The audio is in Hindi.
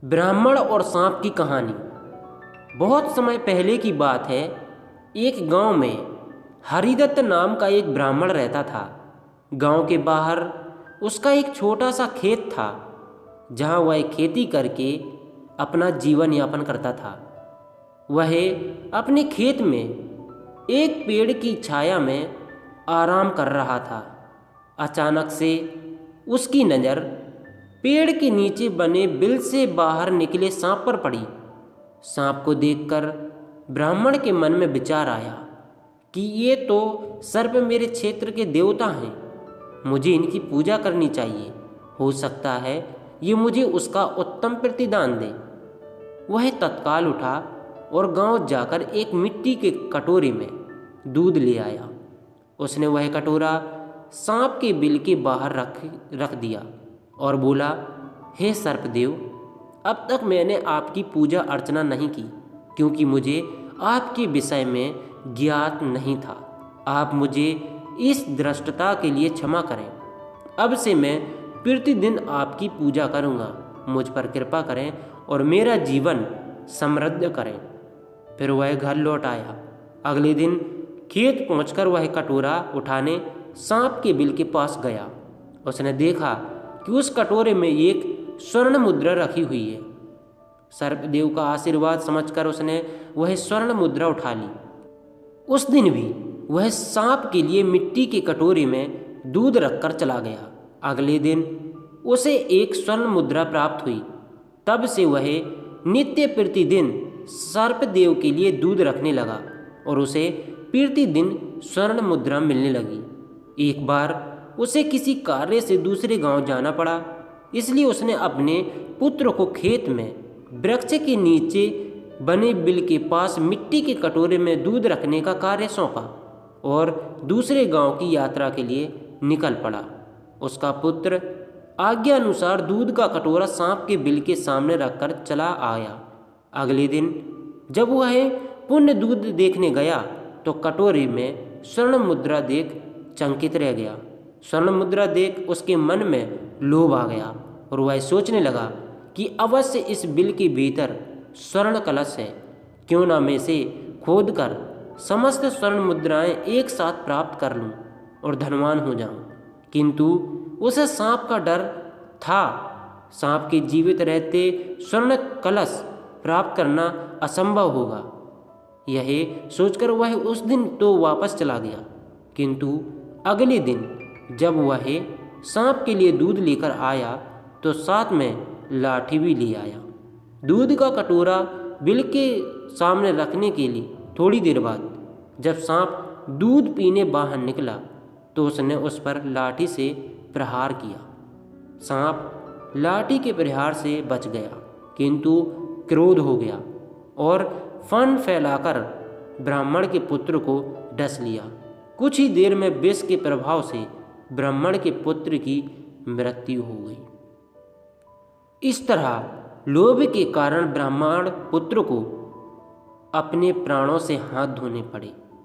ब्राह्मण और सांप की कहानी। बहुत समय पहले की बात है। एक गांव में हरिदत्त नाम का एक ब्राह्मण रहता था। गांव के बाहर उसका एक छोटा सा खेत था, जहां वह खेती करके अपना जीवन यापन करता था। वह अपने खेत में एक पेड़ की छाया में आराम कर रहा था। अचानक से उसकी नज़र पेड़ के नीचे बने बिल से बाहर निकले सांप पर पड़ी। सांप को देखकर ब्राह्मण के मन में विचार आया कि ये तो सर्प मेरे क्षेत्र के देवता हैं, मुझे इनकी पूजा करनी चाहिए। हो सकता है ये मुझे उसका उत्तम प्रतिदान दे। वह तत्काल उठा और गांव जाकर एक मिट्टी के कटोरे में दूध ले आया। उसने वह कटोरा सांप के बिल के बाहर रख दिया और बोला, हे सर्पदेव, अब तक मैंने आपकी पूजा अर्चना नहीं की, क्योंकि मुझे आपके विषय में ज्ञात नहीं था। आप मुझे इस दृष्टता के लिए क्षमा करें। अब से मैं प्रतिदिन आपकी पूजा करूँगा। मुझ पर कृपा करें और मेरा जीवन समृद्ध करें। फिर वह घर लौट आया। अगले दिन खेत पहुंचकर वह कटोरा उठाने सांप के बिल के पास गया। उसने देखा कि उस कटोरे में एक स्वर्ण मुद्रा रखी हुई है। सर्पदेव का आशीर्वाद समझकर उसने वह स्वर्ण मुद्रा उठा ली। उस दिन भी वह सांप के लिए मिट्टी के कटोरे में दूध रखकर चला गया। अगले दिन उसे एक स्वर्ण मुद्रा प्राप्त हुई। तब से वह नित्य प्रतिदिन सर्पदेव के लिए दूध रखने लगा और उसे प्रतिदिन स्वर्ण मुद्रा मिलने लगी। एक बार उसे किसी कार्य से दूसरे गांव जाना पड़ा, इसलिए उसने अपने पुत्र को खेत में वृक्ष के नीचे बने बिल के पास मिट्टी के कटोरे में दूध रखने का कार्य सौंपा और दूसरे गांव की यात्रा के लिए निकल पड़ा। उसका पुत्र आज्ञा अनुसार दूध का कटोरा सांप के बिल के सामने रखकर चला आया। अगले दिन जब वह पुण्य दूध देखने गया तो कटोरे में स्वर्ण मुद्रा देख चकित रह गया। स्वर्ण मुद्रा देख उसके मन में लोभ आ गया और वह सोचने लगा कि अवश्य इस बिल के भीतर स्वर्ण कलश है। क्यों ना मैं इसे खोद कर समस्त स्वर्ण मुद्राएं एक साथ प्राप्त कर लूं और धनवान हो जाऊं। किंतु उसे सांप का डर था। सांप के जीवित रहते स्वर्ण कलश प्राप्त करना असंभव होगा। यह सोचकर वह उस दिन तो वापस चला गया, किंतु अगले दिन जब वह सांप के लिए दूध लेकर आया तो साथ में लाठी भी ले आया। दूध का कटोरा बिल के सामने रखने के लिए थोड़ी देर बाद जब सांप दूध पीने बाहर निकला तो उसने उस पर लाठी से प्रहार किया। सांप लाठी के प्रहार से बच गया, किंतु क्रोध हो गया और फन फैलाकर ब्राह्मण के पुत्र को डस लिया। कुछ ही देर में विष के प्रभाव से ब्राह्मण के पुत्र की मृत्यु हो गई। इस तरह लोभ के कारण ब्राह्मण पुत्र को अपने प्राणों से हाथ धोने पड़े।